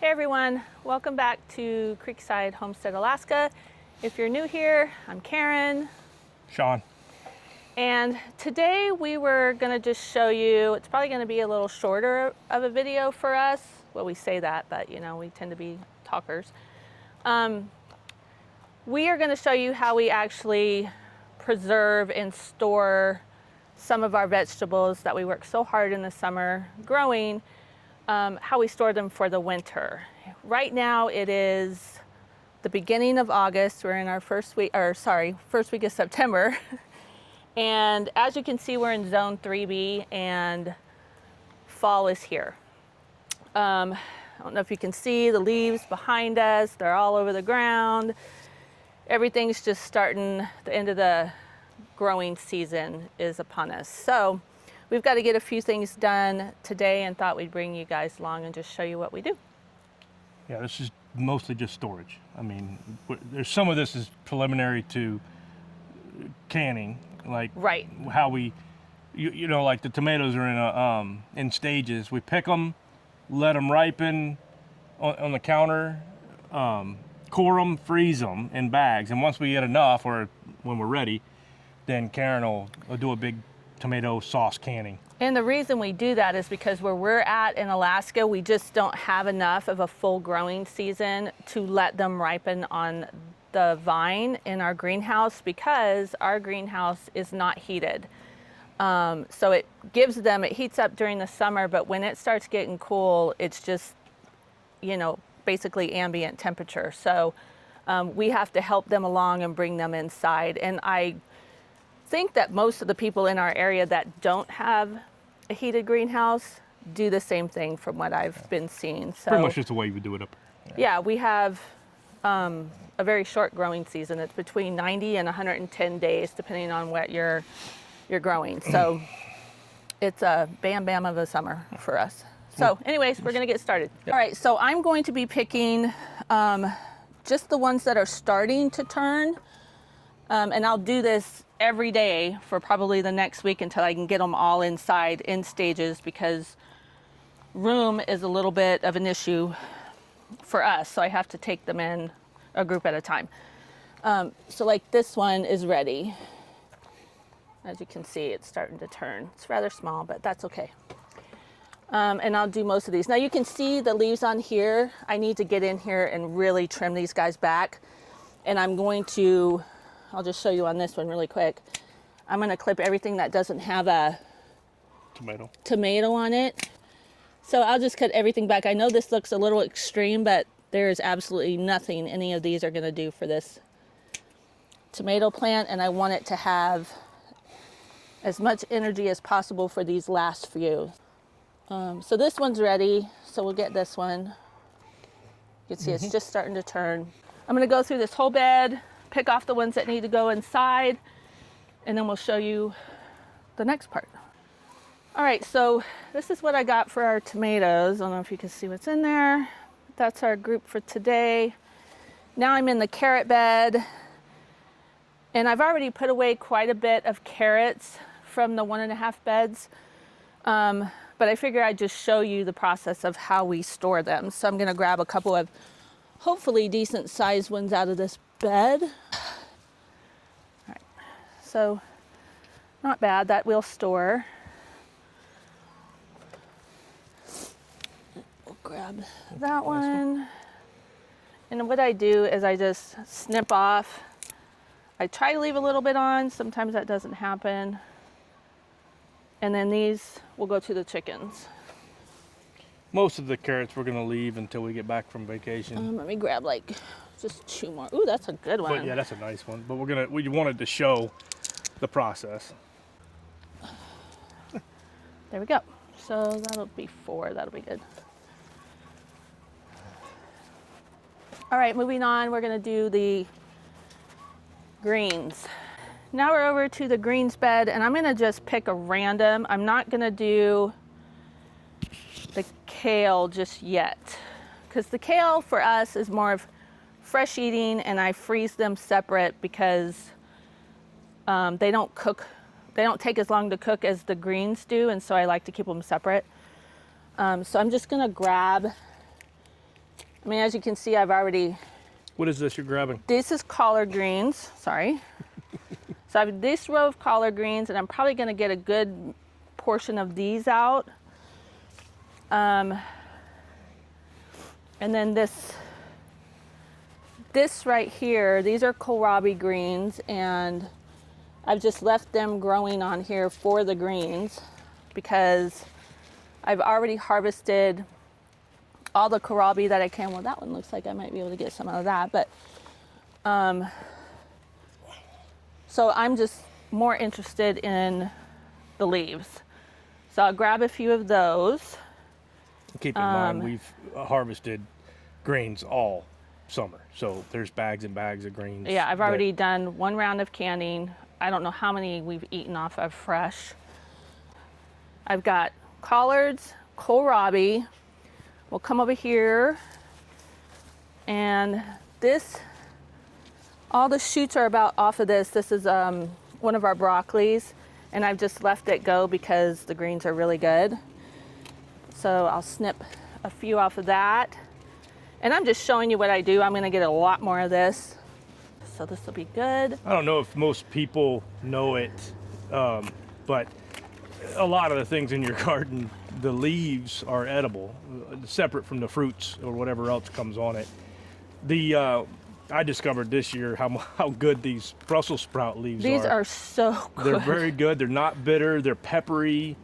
Hey everyone, welcome back to Creekside Homestead, Alaska. If you're new here, I'm Karen. Sean. And today we were gonna just show you, it's probably gonna be a little shorter of a video for us. Well, we say that, but you know, we tend to be talkers. We are gonna show you how we actually preserve and store some of our vegetables that we work so hard in the summer growing, how we store them for the winter. Right now it is the beginning of August. We're in our first week of September. And as you can see, we're in zone 3B and fall is here. I don't know if you can see the leaves behind us. They're all over the ground. Everything's just starting, the end of the growing season is upon us. So we've got to get a few things done today and thought we'd bring you guys along and just show you what we do. Yeah, this is mostly just storage. I mean, there's some of this is preliminary to canning, like Right. how we, you know, like the tomatoes are in stages. We pick them, let them ripen on the counter, core them, freeze them in bags, and once we get enough, or when we're ready, then Karen will do a big tomato sauce canning. And the reason we do that is because where we're at in Alaska, we just don't have enough of a full growing season to let them ripen on the vine in our greenhouse, because our greenhouse is not heated. So it heats up during the summer, but when it starts getting cool, it's just, you know, basically ambient temperature. So we have to help them along and bring them inside. And I think that most of the people in our area that don't have a heated greenhouse do the same thing from what I've been seeing. So pretty much just the way we do it up here. Yeah, we have a very short growing season. It's between 90 and 110 days, depending on what you're growing. So it's a bam bam of a summer for us. So anyways, we're gonna get started. Yep. All right, so I'm going to be picking just the ones that are starting to turn. And I'll do this every day for probably the next week until I can get them all inside in stages, because room is a little bit of an issue for us. So I have to take them in a group at a time. So like this one is ready. As you can see, it's starting to turn. It's rather small, but that's okay. And I'll do most of these. Now you can see the leaves on here. I need to get in here and really trim these guys back. And I'm going to, I'll just show you on this one really quick. I'm going to clip everything that doesn't have a tomato on it. So I'll just cut everything back. I know this looks a little extreme, but there is absolutely nothing any of these are going to do for this tomato plant. And I want it to have as much energy as possible for these last few. So this one's ready. So we'll get this one. You can see it's just starting to turn. I'm going to go through this whole bed, pick off the ones that need to go inside, and then we'll show you the next part. All right, so this is what I got for our tomatoes. I don't know if you can see what's in there. That's our group for today. Now I'm in the carrot bed, and I've already put away quite a bit of carrots from the 1.5 beds, but I figure I'd just show you the process of how we store them. So I'm gonna grab a couple of hopefully decent sized ones out of this bed. All right, so not bad, that will store. We'll grab that one. And what I do is I just snip off. I try to leave a little bit on, sometimes that doesn't happen. And then these will go to the chickens. Most of the carrots we're gonna leave until we get back from vacation. Let me grab like just 2 more. Ooh, that's a good one. But yeah, that's a nice one. But we wanted to show the process. There we go. So that'll be 4, that'll be good. All right, moving on, we're gonna do the greens. Now we're over to the greens bed, and I'm gonna just pick a random. I'm not gonna do the kale just yet, because the kale for us is more of fresh eating, and I freeze them separate because they don't take as long to cook as the greens do, and so I like to keep them separate. So I'm just gonna grab I mean, as you can see, I've already... What is this you're grabbing? This is collard greens, sorry. So I have this row of collard greens, and I'm probably gonna get a good portion of these out. And then this right here, these are kohlrabi greens, and I've just left them growing on here for the greens because I've already harvested all the kohlrabi that I can. Well, that one looks like I might be able to get some out of that, but so I'm just more interested in the leaves. So I'll grab a few of those. Keep in mind, we've harvested greens all summer, so there's bags and bags of greens. Yeah, I've already done one round of canning. I don't know how many we've eaten off of fresh. I've got collards, kohlrabi. We'll come over here, and this, all the shoots are about off of this. This is one of our broccolis, and I've just left it go because the greens are really good. So I'll snip a few off of that. And I'm just showing you what I do. I'm gonna get a lot more of this. So this will be good. I don't know if most people know it, but a lot of the things in your garden, the leaves are edible, separate from the fruits or whatever else comes on it. I discovered this year how good these Brussels sprout leaves are. These are so good. They're very good. They're not bitter. They're peppery.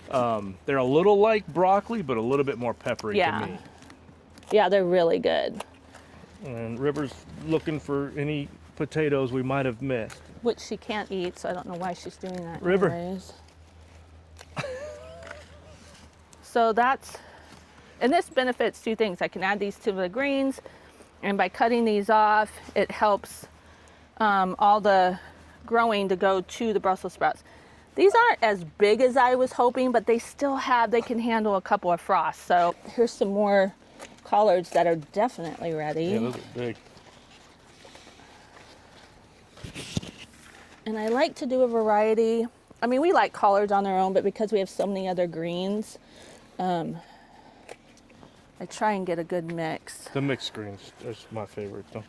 They're a little like broccoli, but a little bit more peppery to me. Yeah, they're really good. And River's looking for any potatoes we might have missed. Which she can't eat, so I don't know why she's doing that. River. Anyways. So that's, and this benefits two things. I can add these to the greens, and by cutting these off, it helps all the growing to go to the Brussels sprouts. These aren't as big as I was hoping, but they still they can handle a couple of frosts. So here's some more collards that are definitely ready. Yeah, those are big. And I like to do a variety. I mean, we like collards on their own, but because we have so many other greens, I try and get a good mix. The mixed greens, that's my favorite though.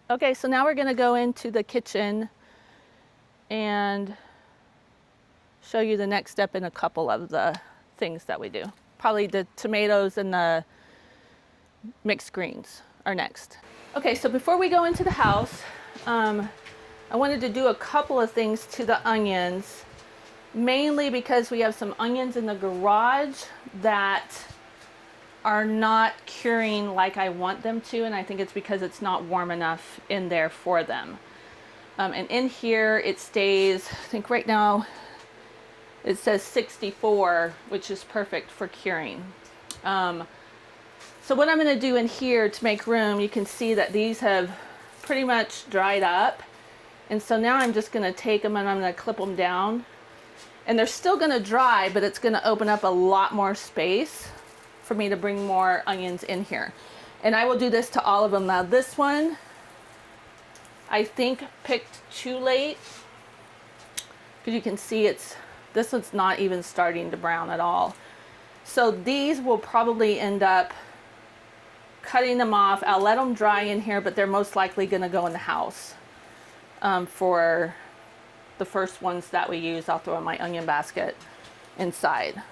Okay, so now we're gonna go into the kitchen and show you the next step in a couple of the things that we do. Probably the tomatoes and the mixed greens are next. Okay, so before we go into the house, I wanted to do a couple of things to the onions, mainly because we have some onions in the garage that are not curing like I want them to, and I think it's because it's not warm enough in there for them. And in here it stays, I think right now it says 64, which is perfect for curing. So what I'm gonna do in here to make room, you can see that these have pretty much dried up. And so now I'm just gonna take them and I'm gonna clip them down. And they're still gonna dry, but it's gonna open up a lot more space for me to bring more onions in here. And I will do this to all of them. Now this one, I think picked too late, because you can see this one's not even starting to brown at all. So these will probably end up cutting them off. I'll let them dry in here, but they're most likely gonna go in the house. For the first ones that we use, I'll throw in my onion basket inside. And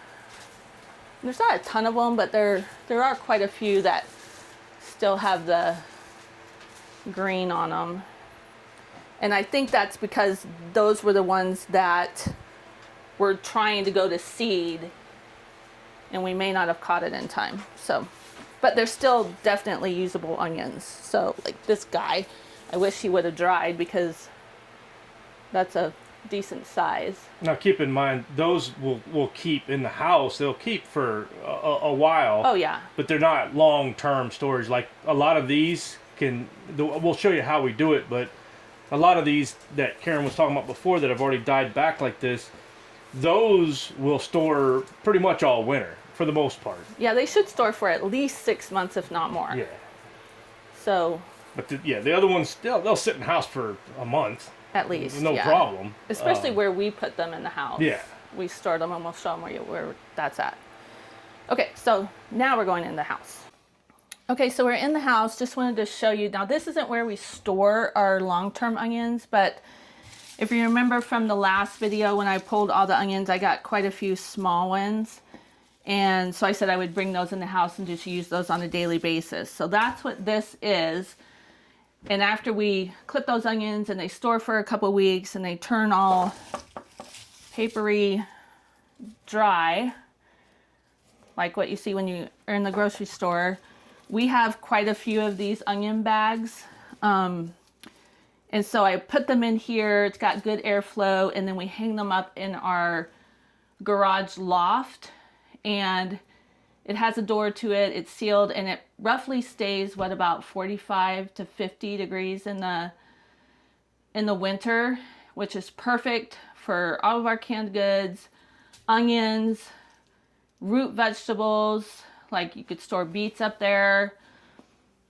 there's not a ton of them, but there are quite a few that still have the green on them. And I think that's because those were the ones that were trying to go to seed, and we may not have caught it in time. So, but they're still definitely usable onions. So like this guy, I wish he would have dried because that's a decent size. Now keep in mind, those will keep in the house. They'll keep for a while. Oh yeah. But they're not long-term storage. Like a lot of these we'll show you how we do it, but a lot of these that Karen was talking about before that have already died back like this, those will store pretty much all winter for the most part. Yeah, they should store for at least 6 months, if not more. Yeah. So. But the other ones, they'll sit in the house for a month. At least, no problem. Especially where we put them in the house. Yeah. We store them and we'll show them where that's at. Okay, so now we're going in the house. Okay, so we're in the house. Just wanted to show you. Now, this isn't where we store our long-term onions, but if you remember from the last video when I pulled all the onions, I got quite a few small ones. And so I said I would bring those in the house and just use those on a daily basis. So that's what this is. And after we clip those onions and they store for a couple weeks and they turn all papery dry, like what you see when you are in the grocery store, we have quite a few of these onion bags. And so I put them in here. It's got good airflow, and then we hang them up in our garage loft, and it has a door to it. It's sealed, and it roughly stays, what, about 45 to 50 degrees in the winter, which is perfect for all of our canned goods, onions, root vegetables. Like, you could store beets up there.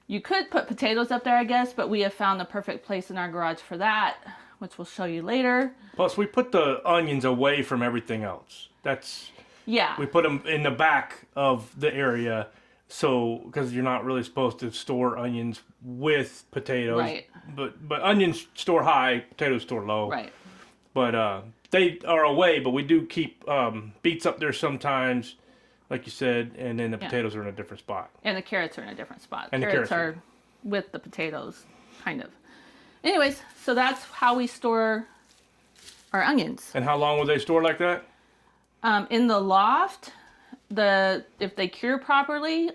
You could put potatoes up there, I guess, but we have found the perfect place in our garage for that, which we'll show you later. Plus, we put the onions away from everything else. We put them in the back of the area, so because you're not really supposed to store onions with potatoes. Right. But onions store high, potatoes store low. Right. But they are away, but we do keep beets up there sometimes, like you said, and then the potatoes are in a different spot. And the carrots are in a different spot. And carrots are with the potatoes, kind of. Anyways, so that's how we store our onions. And how long will they store like that? In the loft, if they cure properly,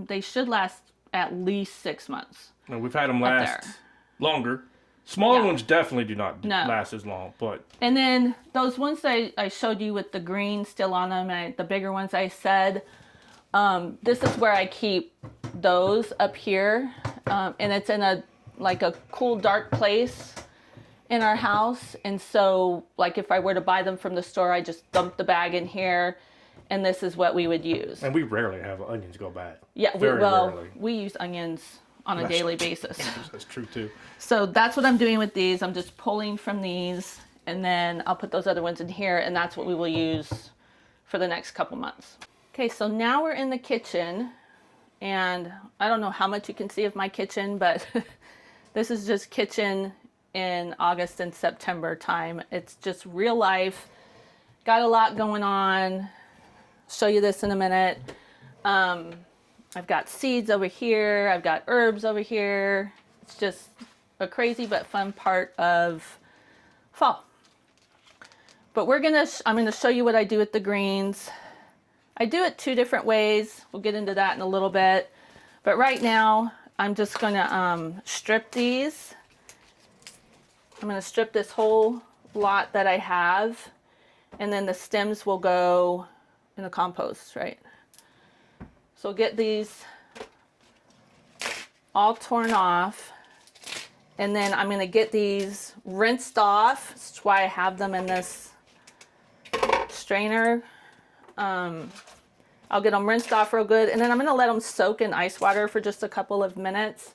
they should last at least 6 months. No, we've had them last longer. Smaller ones definitely do not last as long, but... And then those ones that I showed you with the green still on them, and the bigger ones I said, this is where I keep those up here. And it's in a cool, dark place in our house. And so, like, if I were to buy them from the store, I just dump the bag in here, and this is what we would use. And we rarely have onions go bad. Yeah, rarely. We use onions on a daily basis. That's true too. So that's what I'm doing with these. I'm just pulling from these, and then I'll put those other ones in here, and that's what we will use for the next couple months. Okay, so now we're in the kitchen, and I don't know how much you can see of my kitchen, but this is just kitchen in August and September time. It's just real life. Got a lot going on. Show you this in a minute. I've got seeds over here. I've got herbs over here. It's just a crazy but fun part of fall. But I'm gonna show you what I do with the greens. I do it 2 different ways. We'll get into that in a little bit. But right now, I'm just gonna strip these. I'm gonna strip this whole lot that I have, and then the stems will go in the compost, right? So get these all torn off, and then I'm gonna get these rinsed off. That's why I have them in this strainer. I'll get them rinsed off real good, and then I'm gonna let them soak in ice water for just a couple of minutes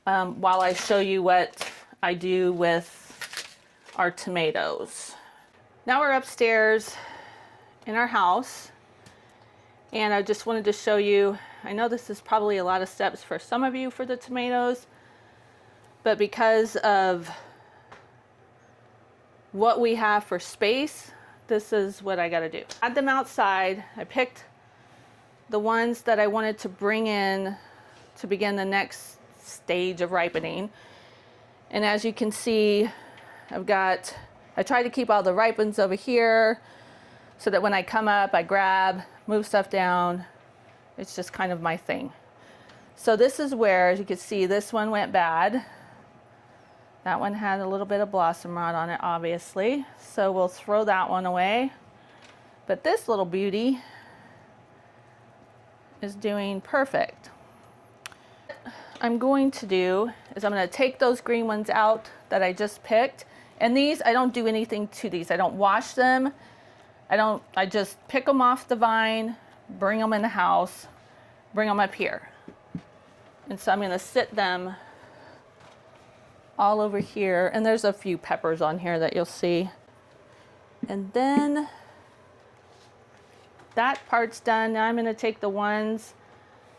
while I show you what I do with our tomatoes. Now we're upstairs in our house, and I just wanted to show you, I know this is probably a lot of steps for some of you for the tomatoes, but because of what we have for space, this is what I gotta do. Add them outside. I picked the ones that I wanted to bring in to begin the next stage of ripening. And as you can see, I try to keep all the ripe ones over here so that when I come up, I grab, move stuff down. It's just kind of my thing. So this is where, as you can see, this one went bad. That one had a little bit of blossom rot on it, obviously. So we'll throw that one away. But this little beauty is doing perfect. What I'm going to do is I'm going to take those green ones out that I just picked. And these, I don't do anything to these. I don't wash them. I just pick them off the vine, bring them in the house, bring them up here. And so I'm going to sit them all over here, and there's a few peppers on here that you'll see. And then that part's done. Now I'm going to take the ones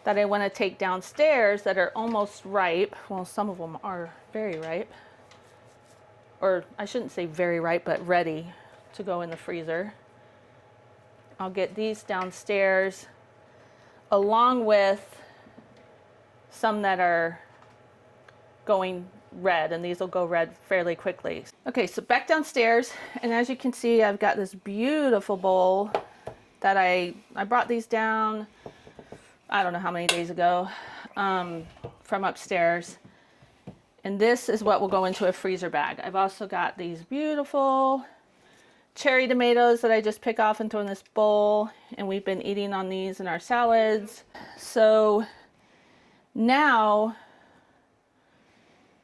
that I want to take downstairs that are almost ripe. Well, some of them are very ripe. Or I shouldn't say very ripe, but ready to go in the freezer. I'll get these downstairs along with some that are going red, and these will go red fairly quickly. Okay, so back downstairs, and as you can see, I've got this beautiful bowl that I brought these down, I don't know how many days ago, from upstairs. And this is what will go into a freezer bag. I've also got these beautiful cherry tomatoes that I just pick off and throw in this bowl, and we've been eating on these in our salads. So now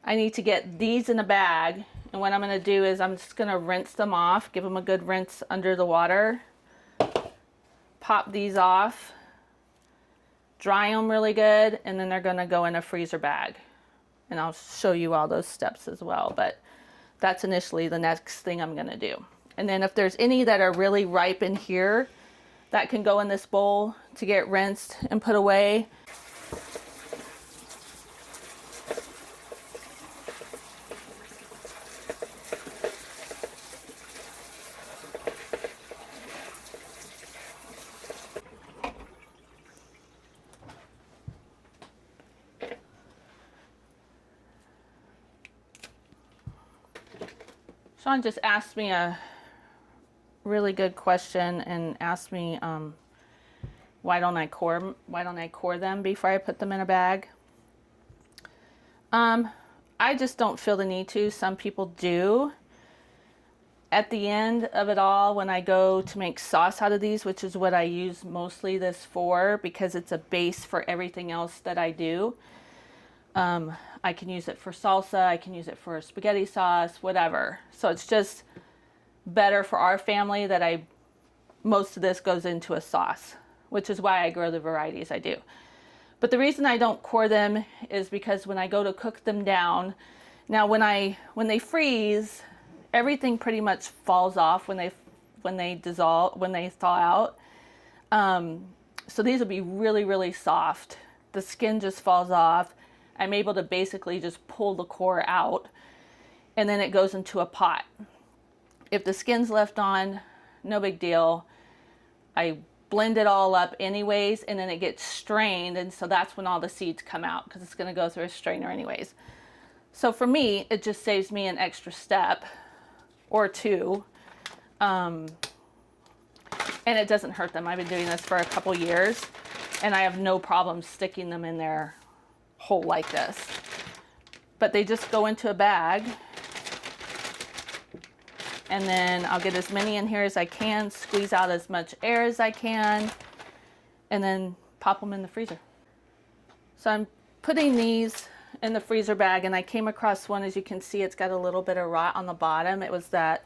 I need to get these in a bag, and what I'm going to do is I'm just going to rinse them off, give them a good rinse under the water, pop these off, dry them really good, and then they're going to go in a freezer bag. And I'll show you all those steps as well, but that's initially the next thing I'm going to do. And then if there's any that are really ripe in here, that can go in this bowl to get rinsed and put away. Sean just asked me a really good question and asked me why don't I core them before I put them in a bag. I just don't feel the need to. Some people do. At the end of it all, when I go to make sauce out of these, which is what I use mostly this for because it's a base for everything else that I do. I can use it for salsa, I can use it for spaghetti sauce, whatever. So it's just better for our family that most of this goes into a sauce, which is why I grow the varieties I do. But the reason I don't core them is because when I go to cook them down, now when they freeze, everything pretty much falls off when they thaw out. So these will be really, really soft. The skin just falls off. I'm able to basically just pull the core out, and then it goes into a pot. If the skin's left on, no big deal. I blend it all up anyways, and then it gets strained, and so that's when all the seeds come out because it's going to go through a strainer anyways. So for me, it just saves me an extra step or two, and it doesn't hurt them. I've been doing this for a couple years, and I have no problem sticking them in there whole like this. But they just go into a bag, and then I'll get as many in here as I can, squeeze out as much air as I can, and then pop them in the freezer. So I'm putting these in the freezer bag, and I came across one. As you can see, it's got a little bit of rot on the bottom. It was that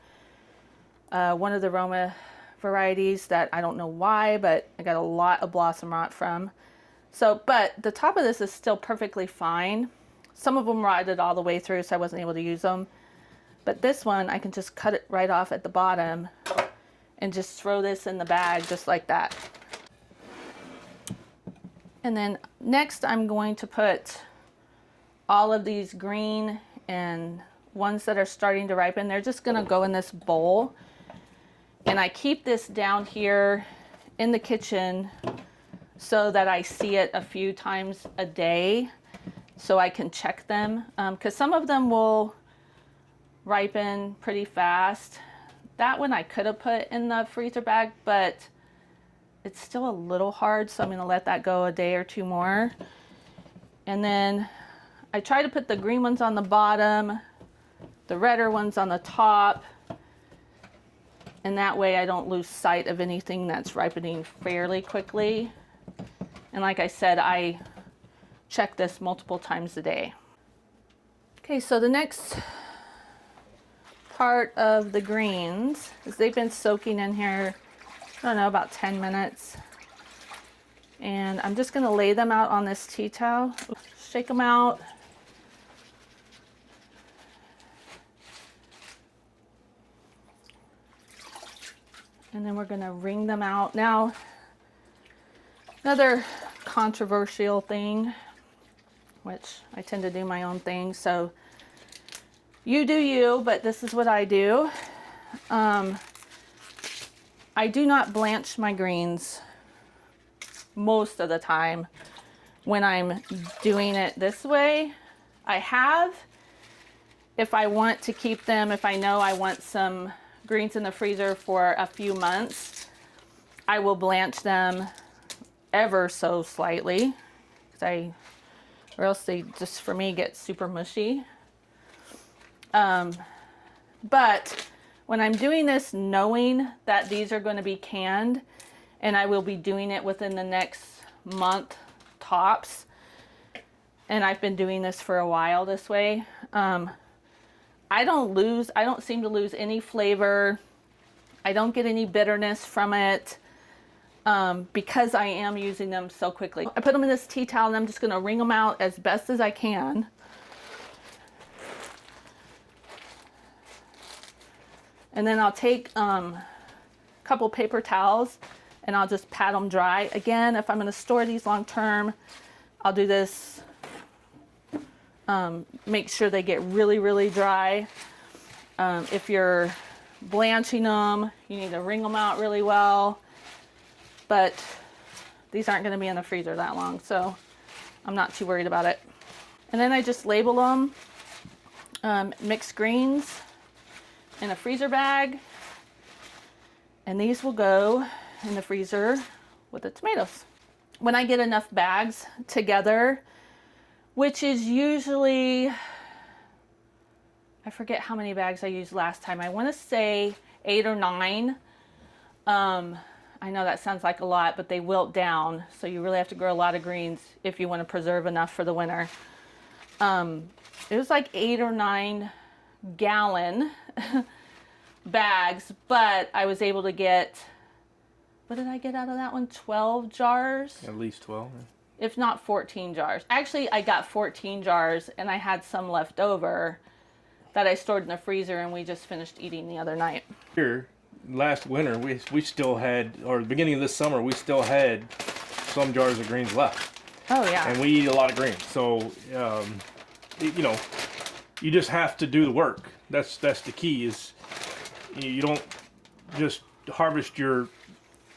one of the Roma varieties that I don't know why, but I got a lot of blossom rot from. So, but the top of this is still perfectly fine. Some of them rotted all the way through, so I wasn't able to use them. But this one, I can just cut it right off at the bottom and just throw this in the bag just like that. And then next I'm going to put all of these green and ones that are starting to ripen. They're just gonna go in this bowl. And I keep this down here in the kitchen so that I see it a few times a day so I can check them. Because some of them will ripen pretty fast. That one I could have put in the freezer bag, but it's still a little hard, so I'm going to let that go a day or two more. And then I try to put the green ones on the bottom, the redder ones on the top, and that way I don't lose sight of anything that's ripening fairly quickly. And like I said, I check this multiple times a day. Okay, so the next part of the greens is they've been soaking in here, I don't know, about 10 minutes. And I'm just gonna lay them out on this tea towel, shake them out. And then we're gonna wring them out. Now, another controversial thing, which I tend to do my own thing. So you do you, but this is what I do. I do not blanch my greens most of the time when I'm doing it this way. I have, if I want to keep them, if I know I want some greens in the freezer for a few months, I will blanch them ever so slightly, or else they just, for me, get super mushy. But when I'm doing this, knowing that these are going to be canned, and I will be doing it within the next month tops, and I've been doing this for a while this way, I don't seem to lose any flavor. I don't get any bitterness from it, because I am using them so quickly. I put them in this tea towel, and I'm just going to wring them out as best as I can. And then I'll take a couple paper towels and I'll just pat them dry. Again, if I'm going to store these long term, I'll do this, make sure they get really, really dry. If you're blanching them, you need to wring them out really well. But these aren't going to be in the freezer that long, so I'm not too worried about it. And then I just label them, mixed greens, in a freezer bag, and these will go in the freezer with the tomatoes. When I get enough bags together, which is usually, I forget how many bags I used last time. I want to say 8 or 9. I know that sounds like a lot, but they wilt down, so you really have to grow a lot of greens if you want to preserve enough for the winter. It was like 8 or 9 gallon bags, but I was able to get, what did I get out of that one? 12 jars? At least 12. If not 14 jars. Actually, I got 14 jars, and I had some left over that I stored in the freezer, and we just finished eating the other night. Here, last winter, we still had, or the beginning of this summer, we still had some jars of greens left. Oh, yeah. And we eat a lot of greens. So, you know, you just have to do the work. That's the key, is you don't just harvest your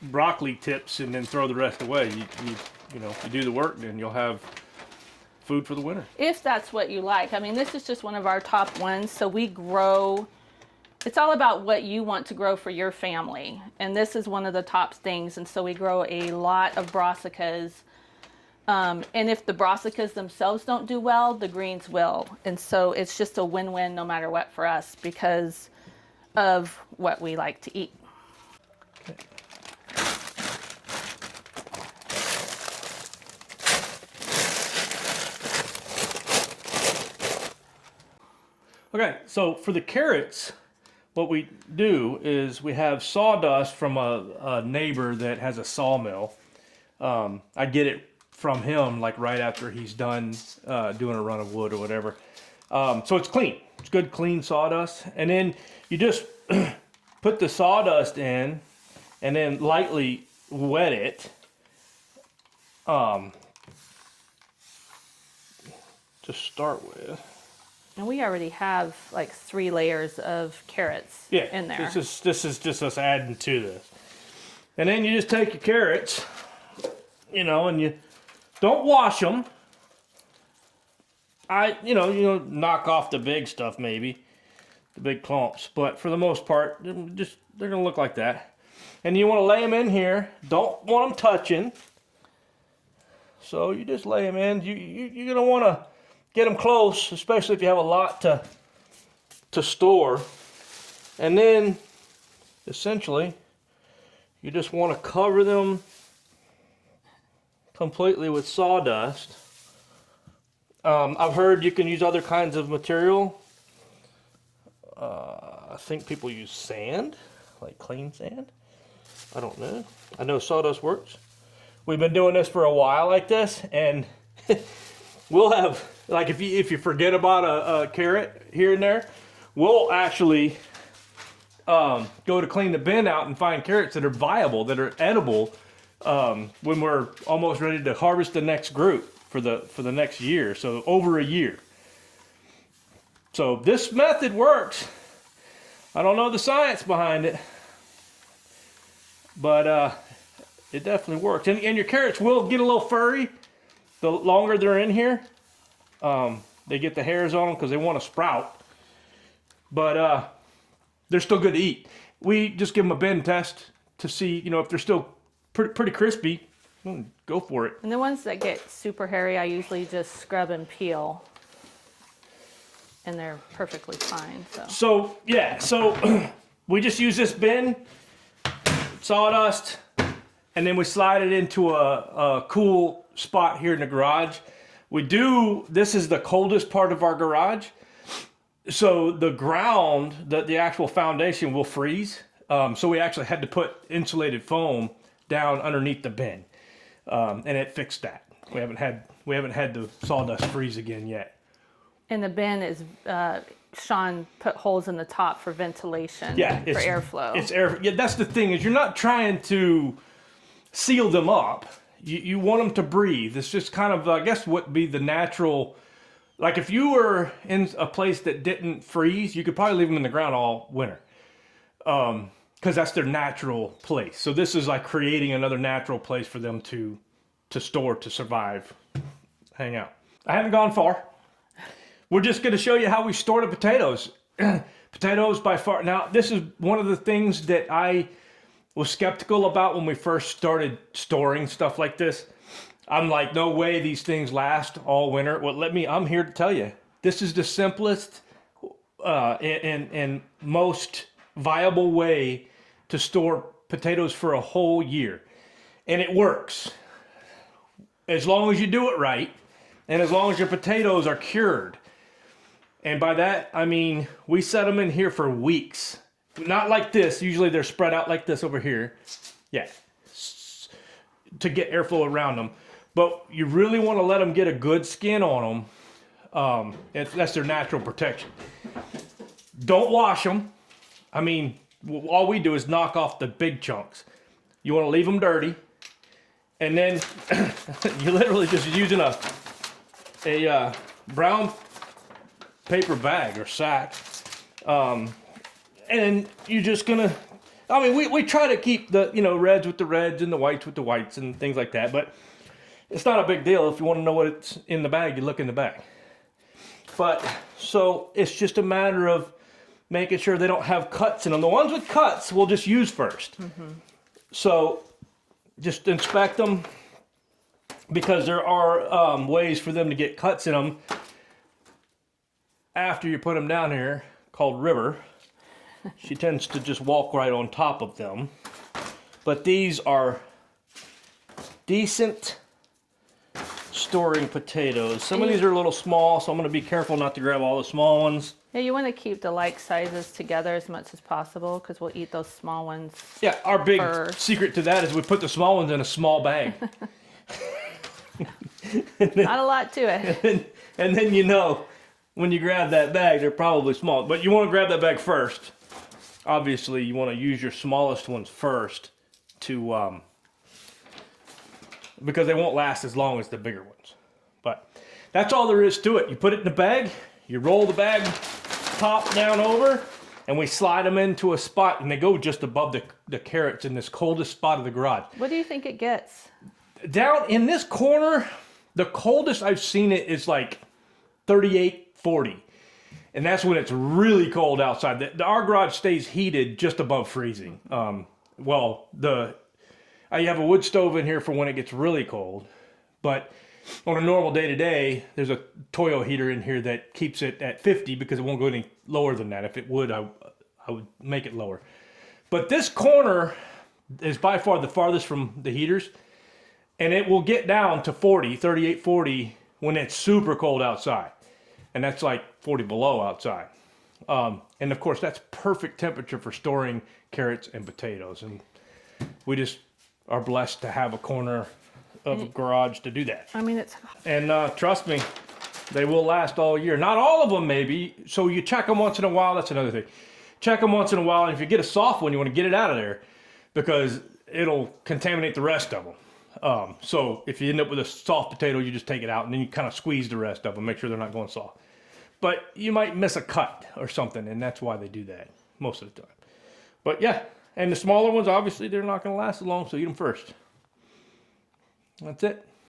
broccoli tips and then throw the rest away. You know, you do the work, then you'll have food for the winter. If that's what you like. I mean, this is just one of our top ones. So we grow, it's all about what you want to grow for your family. And this is one of the top things. And so we grow a lot of brassicas. And if the brassicas themselves don't do well, the greens will. And so it's just a win-win no matter what for us because of what we like to eat. Okay. Okay, so for the carrots, what we do is we have sawdust from a neighbor that has a sawmill. I get it from him like right after he's done doing a run of wood or whatever. So it's clean. It's good, clean sawdust. And then you just put the sawdust in and then lightly wet it. To start with. And we already have like 3 layers of carrots in there. This is just us adding to this. And then you just take your carrots, you know, and you don't wash them. You know, knock off the big stuff maybe, the big clumps. But for the most part, they're gonna look like that. And you want to lay them in here. Don't want them touching. So you just lay them in. You're gonna want to get them close, especially if you have a lot to store. And then, essentially, you just want to cover them completely with sawdust. I've heard you can use other kinds of material. I think people use sand, like clean sand. I don't know. I know sawdust works. We've been doing this for a while like this, and we'll have, like if you forget about a carrot here and there, we'll actually go to clean the bin out and find carrots that are viable, that are edible, when we're almost ready to harvest the next group for the next year. So over a year. So this method works. I don't know the science behind it, but it definitely works. And your carrots will get a little furry the longer they're in here. They get the hairs on them because they want to sprout. But they're still good to eat. We just give them a bend test to see, if they're still pretty crispy. Go for it. And the ones that get super hairy, I usually just scrub and peel. And they're perfectly fine. So we just use this bin, sawdust, and then we slide it into a cool spot here in the garage. This is the coldest part of our garage. So the ground, the actual foundation will freeze. So we actually had to put insulated foam down underneath the bin. And it fixed that. We haven't had the sawdust freeze again yet. And the bin is, Sean put holes in the top for ventilation, for airflow. It's air. Yeah, that's the thing, is you're not trying to seal them up. You want them to breathe. It's just kind of, I guess, what would be the natural, like if you were in a place that didn't freeze, you could probably leave them in the ground all winter. Because that's their natural place. So this is like creating another natural place for them to store, to survive, hang out. I haven't gone far. We're just going to show you how we store the potatoes. Potatoes by far. Now, this is one of the things that I was skeptical about when we first started storing stuff like this. I'm like, no way these things last all winter. Well, I'm here to tell you, this is the simplest and most viable way to store potatoes for a whole year. And it works. As long as you do it right, and as long as your potatoes are cured. And by that, I mean, we set them in here for weeks. Not like this. Usually they're spread out like this over here. Yeah. To get airflow around them. But you really want to let them get a good skin on them. That's their natural protection. Don't wash them. I mean, all we do is knock off the big chunks. You want to leave them dirty. And then you're literally just using a brown paper bag or sack. And you're just gonna, I mean, we try to keep the, reds with the reds and the whites with the whites and things like that, but it's not a big deal. If you want to know what's in the bag, you look in the bag. But, so it's just a matter of making sure they don't have cuts in them. The ones with cuts, we'll just use first. Mm-hmm. So, just inspect them, because there are ways for them to get cuts in them after you put them down here, called River. She tends to just walk right on top of them. But these are decent storing potatoes. Some of these are a little small, so I'm going to be careful not to grab all the small ones. Yeah, you want to keep the like sizes together as much as possible, because we'll eat those small ones. Yeah, our big secret to that is we put the small ones in a small bag. Not a lot to it. And then when you grab that bag, they're probably small. But you want to grab that bag first. Obviously, you want to use your smallest ones first to because they won't last as long as the bigger ones. But that's all there is to it. You put it in the bag, you roll the bag top down over, and we slide them into a spot, and they go just above the carrots in this coldest spot of the garage. What do you think it gets? Down in this corner, the coldest I've seen it is like 38, 40. And that's when it's really cold outside. Our garage stays heated just above freezing. You have a wood stove in here for when it gets really cold. But on a normal day-to-day, there's a Toyo heater in here that keeps it at 50 because it won't go any lower than that. If it would, I would make it lower. But this corner is by far the farthest from the heaters. And it will get down to 40, 38, 40 when it's super cold outside. And that's like 40 below outside. And of course, that's perfect temperature for storing carrots and potatoes. And we just are blessed to have a corner of a garage to do that. I mean, it's... And trust me, they will last all year. Not all of them, maybe. So you check them once in a while. That's another thing. Check them once in a while. And if you get a soft one, you want to get it out of there. Because it'll contaminate the rest of them. So if you end up with a soft potato, you just take it out and then you kind of squeeze the rest of them, make sure they're not going soft. But you might miss a cut or something, and that's why they do that most of the time. But yeah, and the smaller ones, obviously, they're not going to last as long, so eat them first. That's it.